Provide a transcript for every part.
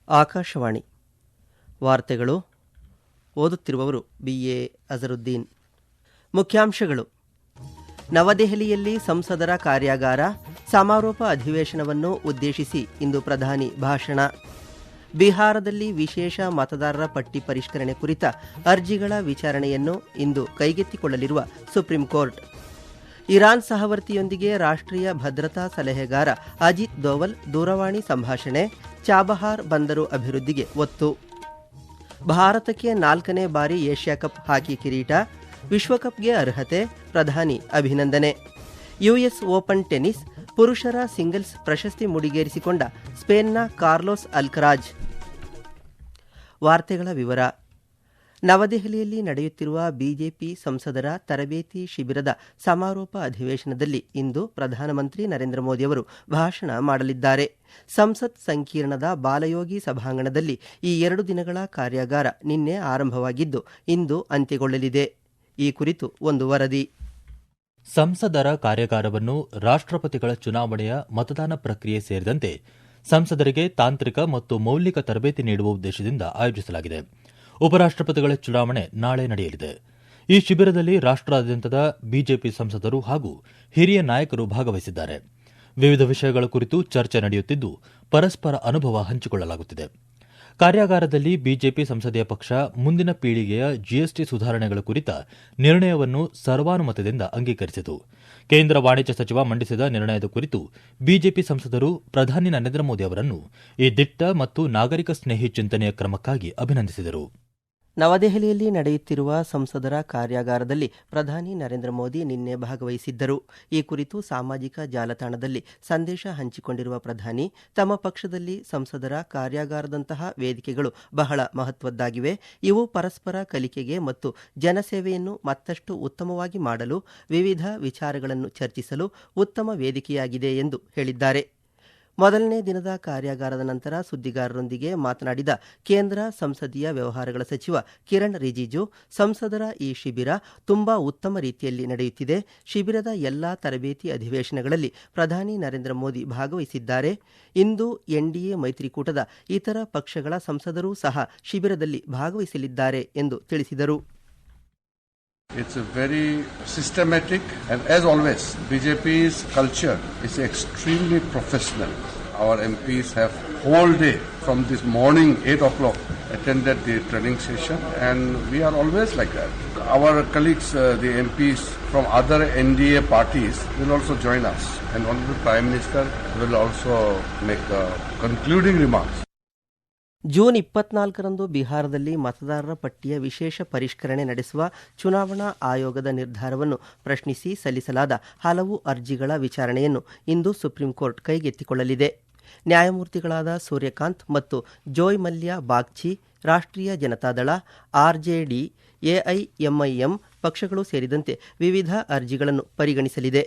ಆಕಾಶವಾಣಿ ವಾರ್ತೆಗಳು. ಓದುತ್ತಿರುವವರು BA ಅಜರುದ್ದೀನ್. ಮುಖ್ಯಾಂಶಗಳು: ನವದೆಹಲಿಯಲ್ಲಿ ಸಂಸದರ ಕಾರ್ಯಾಗಾರ ಸಮಾರೋಪ ಅಧಿವೇಶನವನ್ನು ಉದ್ದೇಶಿಸಿ ಇಂದು ಪ್ರಧಾನಿ ಭಾಷಣ. ಬಿಹಾರದಲ್ಲಿ ವಿಶೇಷ ಮತದಾರರ ಪಟ್ಟಿ ಪರಿಷ್ಕರಣೆ ಕುರಿತ ಅರ್ಜಿಗಳ ವಿಚಾರಣೆಯನ್ನು ಇಂದು ಕೈಗೆತ್ತಿಕೊಳ್ಳಲಿರುವ ಸುಪ್ರೀಂ ಕೋರ್ಟ್. ಇರಾನ್ ಸಹವರ್ತಿಯೊಂದಿಗೆ ರಾಷ್ಟ್ರೀಯ ಭದ್ರತಾ ಸಲಹೆಗಾರ ಅಜಿತ್ ದೋವಲ್ ದೂರವಾಣಿ ಸಂಭಾಷಣೆ. ಚಾಬಹಾರ್ ಬಂದರು ಅಭಿವೃದ್ಧಿಗೆ ಒತ್ತು. ಭಾರತಕ್ಕೆ 4ನೇ ಬಾರಿ ಏಷ್ಯಾ ಕಪ್ ಹಾಕಿ ಕಿರೀಟ. ವಿಶ್ವಕಪ್ಗೆ ಅರ್ಹತೆ. ಪ್ರಧಾನಿ ಅಭಿನಂದನೆ. ಯುಎಸ್ ಓಪನ್ ಟೆನಿಸ್ ಪುರುಷರ ಸಿಂಗಲ್ಸ್ ಪ್ರಶಸ್ತಿ ಮುಡಿಗೇರಿಸಿಕೊಂಡ ಸ್ಪೇನ್ನ ಕಾರ್ಲೋಸ್ ಅಲ್ಕರಾಜ್. ವಾರ್ತೆಗಳ ವಿವರ. ನವದೆಹಲಿಯಲ್ಲಿ ನಡೆಯುತ್ತಿರುವ ಬಿಜೆಪಿ ಸಂಸದರ ತರಬೇತಿ ಶಿಬಿರದ ಸಮಾರೋಪ ಅಧಿವೇಶನದಲ್ಲಿ ಇಂದು ಪ್ರಧಾನಮಂತ್ರಿ ನರೇಂದ್ರ ಮೋದಿಯವರು ಭಾಷಣ ಮಾಡಲಿದ್ದಾರೆ. ಸಂಸತ್ ಸಂಕೀರ್ಣದ ಬಾಲಯೋಗಿ ಸಭಾಂಗಣದಲ್ಲಿ ಈ 2 ದಿನಗಳ ಕಾರ್ಯಾಗಾರ ನಿನ್ನೆ ಆರಂಭವಾಗಿದ್ದು ಇಂದು ಅಂತ್ಯಗೊಳ್ಳಲಿದೆ. ಈ ಕುರಿತು ಒಂದು ವರದಿ. ಸಂಸದರ ಕಾರ್ಯಾಗಾರವನ್ನು ರಾಷ್ಟ್ರಪತಿಗಳ ಚುನಾವಣೆಯ ಮತದಾನ ಪ್ರಕ್ರಿಯೆ ಸೇರಿದಂತೆ ಸಂಸದರಿಗೆ ತಾಂತ್ರಿಕ ಮತ್ತು ಮೌಲಿಕ ತರಬೇತಿ ನೀಡುವ ಉದ್ದೇಶದಿಂದ ಆಯೋಜಿಸಲಾಗಿದೆ. ಉಪರಾಷ್ಟ್ರಪತಿಗಳ ಚುನಾವಣೆ ನಾಳೆ ನಡೆಯಲಿದೆ. ಈ ಶಿಬಿರದಲ್ಲಿ ರಾಷ್ಟ್ರಾದ್ಯಂತದ ಬಿಜೆಪಿ ಸಂಸದರು ಹಾಗೂ ಹಿರಿಯ ನಾಯಕರು ಭಾಗವಹಿಸಿದ್ದಾರೆ. ವಿವಿಧ ವಿಷಯಗಳ ಕುರಿತು ಚರ್ಚೆ ನಡೆಯುತ್ತಿದ್ದು ಪರಸ್ಪರ ಅನುಭವ ಹಂಚಿಕೊಳ್ಳಲಾಗುತ್ತಿದೆ. ಕಾರ್ಯಾಗಾರದಲ್ಲಿ ಬಿಜೆಪಿ ಸಂಸದೀಯ ಪಕ್ಷ ಮುಂದಿನ ಪೀಳಿಗೆಯ ಜಿಎಸ್ಟಿ ಸುಧಾರಣೆಗಳ ಕುರಿತ ನಿರ್ಣಯವನ್ನು ಸರ್ವಾನುಮತದಿಂದ ಅಂಗೀಕರಿಸಿತು. ಕೇಂದ್ರ ವಾಣಿಜ್ಯ ಸಚಿವ ಮಂಡಿಸಿದ ನಿರ್ಣಯದ ಕುರಿತು ಬಿಜೆಪಿ ಸಂಸದರು ಪ್ರಧಾನಿ ನರೇಂದ್ರ ಮೋದಿ ಅವರನ್ನು ಈ ದಿಟ್ಟ ಮತ್ತು ನಾಗರಿಕ ಸ್ನೇಹಿ ಚಿಂತನೆಯ ಕ್ರಮಕ್ಕಾಗಿ ಅಭಿನಂದಿಸಿದರು. ನವದೆಹಲಿಯಲ್ಲಿ ನಡೆಯುತ್ತಿರುವ ಸಂಸದರ ಕಾರ್ಯಾಗಾರದಲ್ಲಿ ಪ್ರಧಾನಿ ನರೇಂದ್ರ ಮೋದಿ ನಿನ್ನೆ ಭಾಗವಹಿಸಿದ್ದರು. ಈ ಕುರಿತು ಸಾಮಾಜಿಕ ಜಾಲತಾಣದಲ್ಲಿ ಸಂದೇಶ ಹಂಚಿಕೊಂಡಿರುವ ಪ್ರಧಾನಿ, ತಮ್ಮ ಪಕ್ಷದಲ್ಲಿ ಸಂಸದರ ಕಾರ್ಯಾಗಾರದಂತಹ ವೇದಿಕೆಗಳು ಬಹಳ ಮಹತ್ವದ್ದಾಗಿವೆ. ಇವು ಪರಸ್ಪರ ಕಲಿಕೆಗೆ ಮತ್ತು ಜನಸೇವೆಯನ್ನು ಮತ್ತಷ್ಟು ಉತ್ತಮವಾಗಿ ಮಾಡಲು, ವಿವಿಧ ವಿಚಾರಗಳನ್ನು ಚರ್ಚಿಸಲು ಉತ್ತಮ ವೇದಿಕೆಯಾಗಿದೆ ಎಂದು ಹೇಳಿದ್ದಾರೆ. ಮೊದಲನೇ ದಿನದ ಕಾರ್ಯಾಗಾರದ ನಂತರ ಸುದ್ದಿಗಾರರೊಂದಿಗೆ ಮಾತನಾಡಿದ ಕೇಂದ್ರ ಸಂಸದೀಯ ವ್ಯವಹಾರಗಳ ಸಚಿವ ಕಿರಣ್ ರಿಜಿಜು, ಸಂಸದರ ಈ ಶಿಬಿರ ತುಂಬಾ ಉತ್ತಮ ರೀತಿಯಲ್ಲಿ ನಡೆಯುತ್ತಿದೆ. ಶಿಬಿರದ ಎಲ್ಲಾ ತರಬೇತಿ ಅಧಿವೇಶನಗಳಲ್ಲಿ ಪ್ರಧಾನಿ ನರೇಂದ್ರ ಮೋದಿ ಭಾಗವಹಿಸಿದ್ದಾರೆ. ಇಂದು ಎನ್ಡಿಎ ಮೈತ್ರಿಕೂಟದ ಇತರ ಪಕ್ಷಗಳ ಸಂಸದರೂ ಸಹ ಶಿಬಿರದಲ್ಲಿ ಭಾಗವಹಿಸಲಿದ್ದಾರೆ ಎಂದು ತಿಳಿಸಿದರು. It's a very systematic and, as always, BJP's culture is extremely professional. Our MPs have whole day from this morning 8 o'clock attended the training session, and we are always like that. Our colleagues, the MPs from other NDA parties will also join us, and Honorable Prime Minister will also make the concluding remarks. June 24ರಂದು ಬಿಹಾರದಲ್ಲಿ ಮತದಾರರ ಪಟ್ಟಿಯ ವಿಶೇಷ ಪರಿಷ್ಕರಣೆ ನಡೆಸುವ ಚುನಾವಣಾ ಆಯೋಗದ ನಿರ್ಧಾರವನ್ನು ಪ್ರಶ್ನಿಸಿ ಸಲ್ಲಿಸಲಾದ ಹಲವು ಅರ್ಜಿಗಳ ವಿಚಾರಣೆಯನ್ನು ಇಂದು ಸುಪ್ರೀಂ ಕೋರ್ಟ್ ಕೈಗೆತ್ತಿಕೊಳ್ಳಲಿದೆ. ನ್ಯಾಯಮೂರ್ತಿಗಳಾದ ಸೂರ್ಯಕಾಂತ್ ಮತ್ತು ಜೋಯ್ ಮಲ್ಯ ಬಾಗ್ಚಿ, ರಾಷ್ಟ್ರೀಯ ಜನತಾದಳ, ಆರ್ಜೆಡಿ, ಎಐಎಂಐಎಂ ಪಕ್ಷಗಳು ಸೇರಿದಂತೆ ವಿವಿಧ ಅರ್ಜಿಗಳನ್ನು ಪರಿಗಣಿಸಲಿದೆ.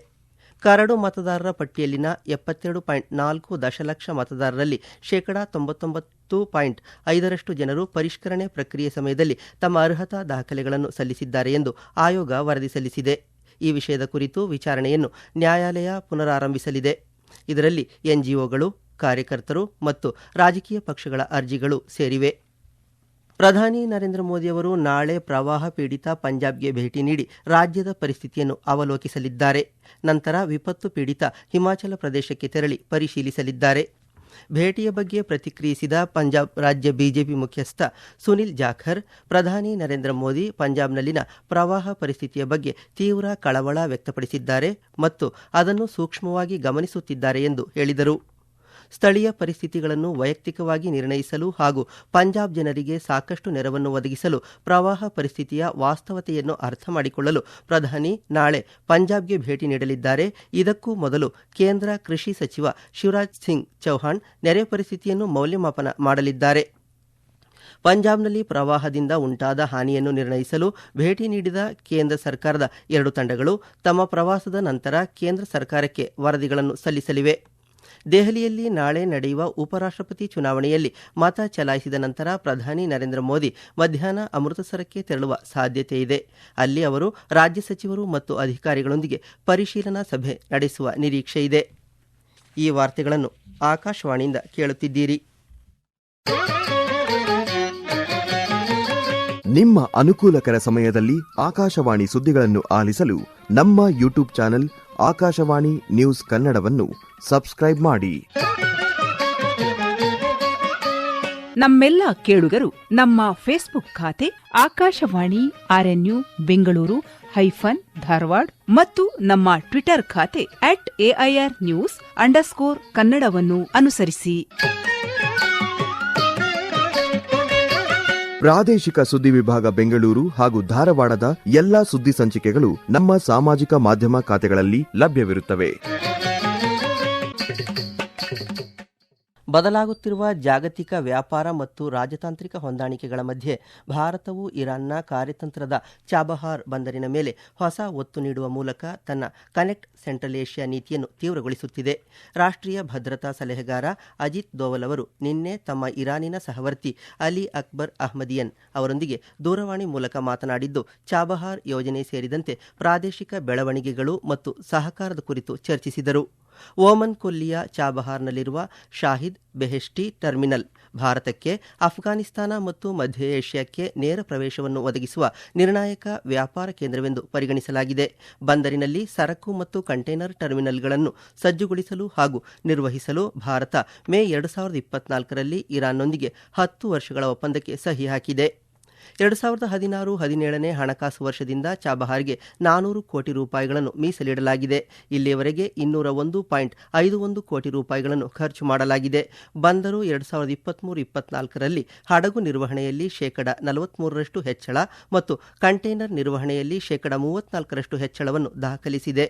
ಕರಡು ಮತದಾರರ ಪಟ್ಟಿಯಲ್ಲಿನ 72.4 ದಶಲಕ್ಷ ಮತದಾರರಲ್ಲಿ 99.5% ಜನರು ಪರಿಷ್ಕರಣೆ ಪ್ರಕ್ರಿಯೆ ಸಮಯದಲ್ಲಿ ತಮ್ಮ ಅರ್ಹತಾ ದಾಖಲೆಗಳನ್ನು ಸಲ್ಲಿಸಿದ್ದಾರೆ ಎಂದು ಆಯೋಗ ವರದಿ ಸಲ್ಲಿಸಿದೆ. ಈ ವಿಷಯದ ಕುರಿತು ವಿಚಾರಣೆಯನ್ನು ನ್ಯಾಯಾಲಯ ಪುನರಾರಂಭಿಸಲಿದೆ. ಇದರಲ್ಲಿ ಎನ್ಜಿಒಗಳು, ಕಾರ್ಯಕರ್ತರು ಮತ್ತು ರಾಜಕೀಯ ಪಕ್ಷಗಳ ಅರ್ಜಿಗಳು ಸೇರಿವೆ. ಪ್ರಧಾನಿ ನರೇಂದ್ರ ಮೋದಿಯವರು ನಾಳೆ ಪ್ರವಾಹ ಪೀಡಿತ ಪಂಜಾಬ್ಗೆ ಭೇಟಿ ನೀಡಿ ರಾಜ್ಯದ ಪರಿಸ್ಥಿತಿಯನ್ನು ಅವಲೋಕಿಸಲಿದ್ದಾರೆ. ನಂತರ ವಿಪತ್ತು ಪೀಡಿತ ಹಿಮಾಚಲ ಪ್ರದೇಶಕ್ಕೆ ತೆರಳಿ ಪರಿಶೀಲಿಸಲಿದ್ದಾರೆ. ಭೇಟಿಯ ಬಗ್ಗೆ ಪ್ರತಿಕ್ರಿಯಿಸಿದ ಪಂಜಾಬ್ ರಾಜ್ಯ ಬಿಜೆಪಿ ಮುಖ್ಯಸ್ಥ ಸುನಿಲ್ ಜಾಖರ್, ಪ್ರಧಾನಿ ನರೇಂದ್ರ ಮೋದಿ ಪಂಜಾಬ್ನಲ್ಲಿನ ಪ್ರವಾಹ ಪರಿಸ್ಥಿತಿಯ ಬಗ್ಗೆ ತೀವ್ರ ಕಳವಳ ವ್ಯಕ್ತಪಡಿಸಿದ್ದಾರೆ ಮತ್ತು ಅದನ್ನು ಸೂಕ್ಷ್ಮವಾಗಿ ಗಮನಿಸುತ್ತಿದ್ದಾರೆ ಎಂದು ಹೇಳಿದರು. ಸ್ಥಳೀಯ ಪರಿಸ್ಥಿತಿಗಳನ್ನು ವೈಯಕ್ತಿಕವಾಗಿ ನಿರ್ಣಯಿಸಲು ಹಾಗೂ ಪಂಜಾಬ್ ಜನರಿಗೆ ಸಾಕಷ್ಟು ನೆರವನ್ನು ಒದಗಿಸಲು ಪ್ರವಾಹ ಪರಿಸ್ಥಿತಿಯ ವಾಸ್ತವತೆಯನ್ನು ಅರ್ಥ ಮಾಡಿಕೊಳ್ಳಲು ಪ್ರಧಾನಿ ನಾಳೆ ಪಂಜಾಬ್ಗೆ ಭೇಟಿ ನೀಡಲಿದ್ದಾರೆ. ಇದಕ್ಕೂ ಮೊದಲು ಕೇಂದ್ರ ಕೃಷಿ ಸಚಿವ ಶಿವರಾಜ್ ಸಿಂಗ್ ಚೌಹಾಣ್ ನೆರೆ ಪರಿಸ್ಥಿತಿಯನ್ನು ಮೌಲ್ಯಮಾಪನ ಮಾಡಲಿದ್ದಾರೆ. ಪಂಜಾಬ್ನಲ್ಲಿ ಪ್ರವಾಹದಿಂದ ಉಂಟಾದ ಹಾನಿಯನ್ನು ನಿರ್ಣಯಿಸಲು ಭೇಟಿ ನೀಡಿದ ಕೇಂದ್ರ ಸರ್ಕಾರದ 2 ತಂಡಗಳು ತಮ್ಮ ಪ್ರವಾಸದ ನಂತರ ಕೇಂದ್ರ ಸರ್ಕಾರಕ್ಕೆ ವರದಿಗಳನ್ನು ಸಲ್ಲಿಸಲಿವೆ. ದೆಹಲಿಯಲ್ಲಿ ನಾಳೆ ನಡೆಯುವ ಉಪರಾಷ್ಟ್ರಪತಿ ಚುನಾವಣೆಯಲ್ಲಿ ಮತ ಚಲಾಯಿಸಿದ ನಂತರ ಪ್ರಧಾನಿ ನರೇಂದ್ರ ಮೋದಿ ಮಧ್ಯಾಹ್ನ ಅಮೃತಸರಕ್ಕೆ ತೆರಳುವ ಸಾಧ್ಯತೆ ಇದೆ. ಅಲ್ಲಿ ಅವರು ರಾಜ್ಯ ಸಚಿವರು ಮತ್ತು ಅಧಿಕಾರಿಗಳೊಂದಿಗೆ ಪರಿಶೀಲನಾ ಸಭೆ ನಡೆಸುವ ನಿರೀಕ್ಷೆ ಇದೆ. ಈ ವಾರ್ತೆಗಳನ್ನು ಆಕಾಶವಾಣಿಯಿಂದ ಕೇಳುತ್ತಿದ್ದೀರಿ. ನಿಮ್ಮ ಅನುಕೂಲಕರ ಸಮಯದಲ್ಲಿ ಆಕಾಶವಾಣಿ ಸುದ್ದಿಗಳನ್ನು ಆಲಿಸಲು ನಮ್ಮ ಯೂಟ್ಯೂಬ್ ಚಾನೆಲ್ ಆಕಾಶವಾಣಿ ನ್ಯೂಸ್ ಕನ್ನಡವನ್ನು ಸಬ್ಸ್ಕ್ರೈಬ್ ಮಾಡಿ. ನಮ್ಮೆಲ್ಲ ಕೇಳುಗರು ನಮ್ಮ ಫೇಸ್ಬುಕ್ ಖಾತೆ ಆಕಾಶವಾಣಿ ಆರ್ಎನ್ಯು ಬೆಂಗಳೂರು ಧಾರವಾಡ ಮತ್ತು ನಮ್ಮ ಟ್ವಿಟರ್ ಖಾತೆ @AIR News _ಕನ್ನಡವನ್ನು ಅನುಸರಿಸಿ. ಪ್ರಾದೇಶಿಕ ಸುದ್ದಿ ವಿಭಾಗ ಬೆಂಗಳೂರು ಹಾಗೂ ಧಾರವಾಡದ ಎಲ್ಲಾ ಸುದ್ದಿ ಸಂಚಿಕೆಗಳು ನಮ್ಮ ಸಾಮಾಜಿಕ ಮಾಧ್ಯಮ ಖಾತೆಗಳಲ್ಲಿ ಲಭ್ಯವಿರುತ್ತವೆ. ಬದಲಾಗುತ್ತಿರುವ ಜಾಗತಿಕ ವ್ಯಾಪಾರ ಮತ್ತು ರಾಜತಾಂತ್ರಿಕ ಹೊಂದಾಣಿಕೆಗಳ ಮಧ್ಯೆ ಭಾರತವು ಇರಾನ್ನ ಕಾರ್ಯತಂತ್ರದ ಚಾಬಹಾರ್ ಬಂದರಿನ ಮೇಲೆ ಹೊಸ ಒತ್ತು ನೀಡುವ ಮೂಲಕ ತನ್ನ ಕನೆಕ್ಟ್ ಸೆಂಟ್ರಲ್ ಏಷ್ಯಾ ನೀತಿಯನ್ನು ತೀವ್ರಗೊಳಿಸುತ್ತಿದೆ. ರಾಷ್ಟ್ರೀಯ ಭದ್ರತಾ ಸಲಹೆಗಾರ ಅಜಿತ್ ದೋವಲ್ ಅವರು ನಿನ್ನೆ ತಮ್ಮ ಇರಾನಿನ ಸಹವರ್ತಿ ಅಲಿ ಅಕ್ಬರ್ ಅಹ್ಮದಿಯನ್ ಅವರೊಂದಿಗೆ ದೂರವಾಣಿ ಮೂಲಕ ಮಾತನಾಡಿದ್ದು, ಚಾಬಹಾರ್ ಯೋಜನೆ ಸೇರಿದಂತೆ ಪ್ರಾದೇಶಿಕ ಬೆಳವಣಿಗೆಗಳು ಮತ್ತು ಸಹಕಾರದ ಕುರಿತು ಚರ್ಚಿಸಿದರು. ಓಮನ್ ಕೊಲ್ಲಿಯ ಚಾಬಹಾರ್ನಲ್ಲಿರುವ ಶಾಹಿದ್ ಬೆಹೆಷ್ಟಿ ಟರ್ಮಿನಲ್ ಭಾರತಕ್ಕೆ ಅಫ್ಘಾನಿಸ್ತಾನ ಮತ್ತು ಮಧ್ಯ ಏಷ್ಯಾಕ್ಕೆ ನೇರ ಪ್ರವೇಶವನ್ನು ಒದಗಿಸುವ ನಿರ್ಣಾಯಕ ವ್ಯಾಪಾರ ಕೇಂದ್ರವೆಂದು ಪರಿಗಣಿಸಲಾಗಿದೆ. ಬಂದರಿನಲ್ಲಿ ಸರಕು ಮತ್ತು ಕಂಟೈನರ್ ಟರ್ಮಿನಲ್ಗಳನ್ನು ಸಜ್ಜುಗೊಳಿಸಲು ಹಾಗೂ ನಿರ್ವಹಿಸಲು ಭಾರತ ಮೇ 2024ರಲ್ಲಿ ಇರಾನ್ನೊಂದಿಗೆ 10 ವರ್ಷಗಳ ಒಪ್ಪಂದಕ್ಕೆ ಸಹಿ ಹಾಕಿದೆ. 2016-17ನೇ ಹಣಕಾಸು ವರ್ಷದಿಂದ ಚಾಬಹಾರ್ಗೆ 400 ಕೋಟಿ ರೂಪಾಯಿಗಳನ್ನು ಮೀಸಲಿಡಲಾಗಿದೆ. ಇಲ್ಲಿಯವರೆಗೆ 201.51 ಕೋಟಿ ರೂಪಾಯಿಗಳನ್ನು ಖರ್ಚು ಮಾಡಲಾಗಿದೆ. ಬಂದರು 2023-24ರಲ್ಲಿ ಹಡಗು ನಿರ್ವಹಣೆಯಲ್ಲಿ 43% ಹೆಚ್ಚಳ ಮತ್ತು ಕಂಟೈನರ್ ನಿರ್ವಹಣೆಯಲ್ಲಿ 34% ಹೆಚ್ಚಳವನ್ನು ದಾಖಲಿಸಿದೆ.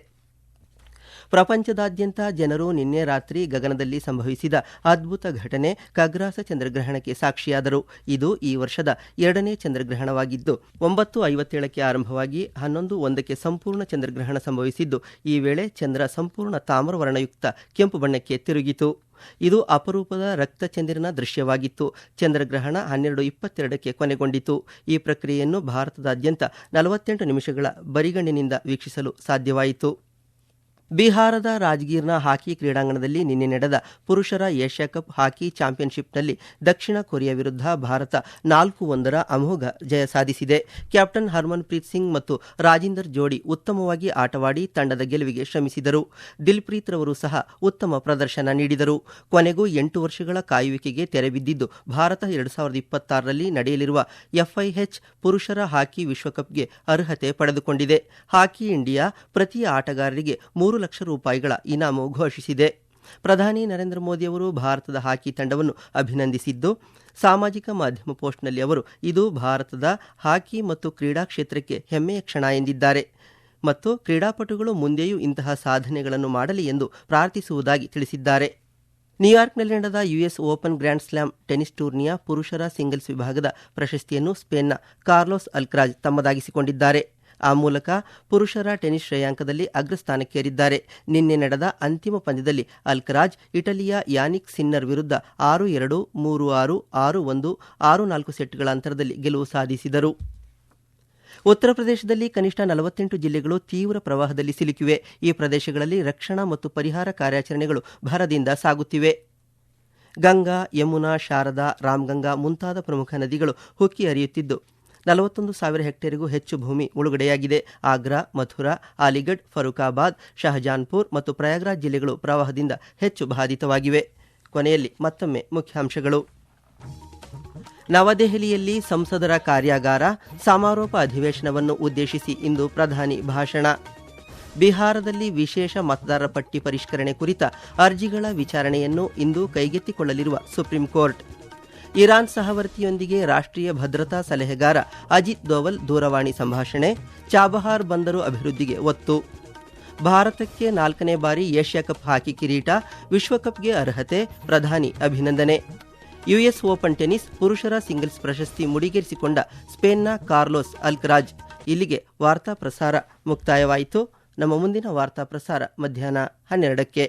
ಪ್ರಪಂಚದಾದ್ಯಂತ ಜನರು ನಿನ್ನೆ ರಾತ್ರಿ ಗಗನದಲ್ಲಿ ಸಂಭವಿಸಿದ ಅದ್ಭುತ ಘಟನೆ ಖಗ್ರಾಸ ಚಂದ್ರಗ್ರಹಣಕ್ಕೆ ಸಾಕ್ಷಿಯಾದರು. ಇದು ಈ ವರ್ಷದ 2ನೇ ಚಂದ್ರಗ್ರಹಣವಾಗಿದ್ದು 9:57ಕ್ಕೆ ಆರಂಭವಾಗಿ 11:01ಕ್ಕೆ ಸಂಪೂರ್ಣ ಚಂದ್ರಗ್ರಹಣ ಸಂಭವಿಸಿದ್ದು, ಈ ವೇಳೆ ಚಂದ್ರ ಸಂಪೂರ್ಣ ತಾಮ್ರವರ್ಣಯುಕ್ತ ಕೆಂಪು ಬಣ್ಣಕ್ಕೆ ತಿರುಗಿತು. ಇದು ಅಪರೂಪದ ರಕ್ತಚಂದಿರನ ದೃಶ್ಯವಾಗಿತ್ತು. ಚಂದ್ರಗ್ರಹಣ 12:22ಕ್ಕೆ ಕೊನೆಗೊಂಡಿತು. ಈ ಪ್ರಕ್ರಿಯೆಯನ್ನು ಭಾರತದಾದ್ಯಂತ 48 ನಿಮಿಷಗಳ ಬರಿಗಣ್ಣಿನಿಂದ ವೀಕ್ಷಿಸಲು ಸಾಧ್ಯವಾಯಿತು. ಬಿಹಾರದ ರಾಜ್ಗೀರ್ನ ಹಾಕಿ ಕ್ರೀಡಾಂಗಣದಲ್ಲಿ ನಿನ್ನೆ ನಡೆದ ಪುರುಷರ ಏಷ್ಯಾ ಕಪ್ ಹಾಕಿ ಚಾಂಪಿಯನ್ಶಿಪ್ನಲ್ಲಿ ದಕ್ಷಿಣ ಕೊರಿಯಾ ವಿರುದ್ಧ ಭಾರತ 4-1 ಅಮೋಘ ಜಯ ಸಾಧಿಸಿದೆ. ಕ್ಯಾಪ್ಟನ್ ಹರ್ಮನ್ಪ್ರೀತ್ ಸಿಂಗ್ ಮತ್ತು ರಾಜಿಂದರ್ ಜೋಡಿ ಉತ್ತಮವಾಗಿ ಆಟವಾಡಿ ತಂಡದ ಗೆಲುವಿಗೆ ಶ್ರಮಿಸಿದರು. ದಿಲ್ಪ್ರೀತ್ ರವರು ಸಹ ಉತ್ತಮ ಪ್ರದರ್ಶನ ನೀಡಿದರು. ಕೊನೆಗೂ 8 ವರ್ಷಗಳ ಕಾಯುವಿಕೆಗೆ ತೆರೆಬಿದ್ದಿದ್ದು, ಭಾರತ 2026ರಲ್ಲಿ ನಡೆಯಲಿರುವ FIH ಪುರುಷರ ಹಾಕಿ ವಿಶ್ವಕಪ್ಗೆ ಅರ್ಹತೆ ಪಡೆದುಕೊಂಡಿದೆ. ಹಾಕಿ ಇಂಡಿಯಾ ಪ್ರತಿ ಆಟಗಾರರಿಗೆ 3 ಲಕ್ಷ ರೂಪಾಯಿಗಳ ಇನಾಮು ಘೋಷಿಸಿದೆ. ಪ್ರಧಾನಿ ನರೇಂದ್ರ ಮೋದಿ ಅವರು ಭಾರತದ ಹಾಕಿ ತಂಡವನ್ನು ಅಭಿನಂದಿಸಿದ್ದು, ಸಾಮಾಜಿಕ ಮಾಧ್ಯಮ ಪೋಸ್ಟ್ನಲ್ಲಿ ಅವರು ಇದು ಭಾರತದ ಹಾಕಿ ಮತ್ತು ಕ್ರೀಡಾ ಕ್ಷೇತ್ರಕ್ಕೆ ಹೆಮ್ಮೆಯ ಕ್ಷಣ ಎಂದಿದ್ದಾರೆ ಮತ್ತು ಕ್ರೀಡಾಪಟುಗಳು ಮುಂದೆಯೂ ಇಂತಹ ಸಾಧನೆಗಳನ್ನು ಮಾಡಲಿ ಎಂದು ಪ್ರಾರ್ಥಿಸುವುದಾಗಿ ತಿಳಿಸಿದ್ದಾರೆ. ನ್ಯೂಯಾರ್ಕ್ನಲ್ಲಿ ನಡೆದ US open grand slam tennis ಟೂರ್ನಿಯ ಪುರುಷರ ಸಿಂಗಲ್ಸ್ ವಿಭಾಗದ ಪ್ರಶಸ್ತಿಯನ್ನು ಸ್ಪೇನ್ನ ಕಾರ್ಲೋಸ್ ಅಲ್ಕ್ರಾಜ್ ತಮ್ಮದಾಗಿಸಿಕೊಂಡಿದ್ದಾರೆ. ಆ ಮೂಲಕ ಪುರುಷರ ಟೆನಿಸ್ ಶ್ರೇಯಾಂಕದಲ್ಲಿ ಅಗ್ರಸ್ಥಾನಕ್ಕೇರಿದ್ದಾರೆ. ನಿನ್ನೆ ನಡೆದ ಅಂತಿಮ ಪಂದ್ಯದಲ್ಲಿ ಅಲ್ಕರಾಜ್ ಇಟಲಿಯ ಯಾನಿಕ್ ಸಿನ್ನರ್ ವಿರುದ್ಧ 6-2, 3-6, 6-1, 6-4 ಸೆಟ್ಗಳ ಅಂತರದಲ್ಲಿ ಗೆಲುವು ಸಾಧಿಸಿದರು. ಉತ್ತರ ಪ್ರದೇಶದಲ್ಲಿ ಕನಿಷ್ಠ 48 ಜಿಲ್ಲೆಗಳು ತೀವ್ರ ಪ್ರವಾಹದಲ್ಲಿ ಸಿಲುಕಿವೆ. ಈ ಪ್ರದೇಶಗಳಲ್ಲಿ ರಕ್ಷಣಾ ಮತ್ತು ಪರಿಹಾರ ಕಾರ್ಯಾಚರಣೆಗಳು ಭರದಿಂದ ಸಾಗುತ್ತಿವೆ. ಗಂಗಾ, ಯಮುನಾ, ಶಾರದಾ, ರಾಮ್ಗಂಗಾ ಮುಂತಾದ ಪ್ರಮುಖ ನದಿಗಳು ಹುಕ್ಕಿ ಹರಿಯುತ್ತಿದ್ದು 41,000 ಹೆಕ್ಟೇರಿಗೂ ಹೆಚ್ಚು ಭೂಮಿ ಮುಳುಗಡೆಯಾಗಿದೆ. ಆಗ್ರಾ, ಮಥುರಾ, ಅಲಿಗಢ್, ಫರೂಕಾಬಾದ್, ಶಹಜಾನ್ಪುರ್ ಮತ್ತು ಪ್ರಯಾಗ್ರಾಜ್ ಜಿಲ್ಲೆಗಳು ಪ್ರವಾಹದಿಂದ ಹೆಚ್ಚು ಬಾಧಿತವಾಗಿವೆ. ಕೊನೆಯಲ್ಲಿ ಮತ್ತೊಮ್ಮೆ ಮುಖ್ಯಾಂಶಗಳು. ನವದೆಹಲಿಯಲ್ಲಿ ಸಂಸದರ ಕಾರ್ಯಾಗಾರ, ಸಮಾರೋಪ ಅಧಿವೇಶನವನ್ನು ಉದ್ದೇಶಿಸಿ ಇಂದು ಪ್ರಧಾನಿ ಭಾಷಣ. ಬಿಹಾರದಲ್ಲಿ ವಿಶೇಷ ಮತದಾರರ ಪಟ್ಟಿ ಪರಿಷ್ಕರಣೆ ಕುರಿತ ಅರ್ಜಿಗಳ ವಿಚಾರಣೆಯನ್ನು ಇಂದು ಕೈಗೆತ್ತಿಕೊಳ್ಳಲಿರುವ ಸುಪ್ರೀಂ ಕೋರ್ಟ್. ಇರಾನ್ ಸಹವರ್ತಿಯೊಂದಿಗೆ ರಾಷ್ಟ್ರೀಯ ಭದ್ರತಾ ಸಲಹೆಗಾರ ಅಜಿತ್ ದೋವಲ್ ದೂರವಾಣಿ ಸಂಭಾಷಣೆ, ಚಾಬಹಾರ್ ಬಂದರು ಅಭಿವೃದ್ಧಿಗೆ ಒತ್ತು. ಭಾರತಕ್ಕೆ 4ನೇ ಬಾರಿ ಏಷ್ಯಾ ಕಪ್ ಹಾಕಿ ಕಿರೀಟ, ವಿಶ್ವಕಪ್ಗೆ ಅರ್ಹತೆ, ಪ್ರಧಾನಿ ಅಭಿನಂದನೆ. US ಓಪನ್ ಟೆನಿಸ್ ಪುರುಷರ ಸಿಂಗಲ್ಸ್ ಪ್ರಶಸ್ತಿ ಮುಡಿಗೇರಿಸಿಕೊಂಡ ಸ್ಪೇನ್ನ ಕಾರ್ಲೋಸ್ ಅಲ್ಕರಾಜ್. ಇಲ್ಲಿಗೆ ವಾರ್ತಾ ಪ್ರಸಾರ ಮುಕ್ತಾಯವಾಯಿತು. ನಮ್ಮ ಮುಂದಿನ ವಾರ್ತಾ ಪ್ರಸಾರ ಮಧ್ಯಾಹ್ನ 12ಕ್ಕೆ.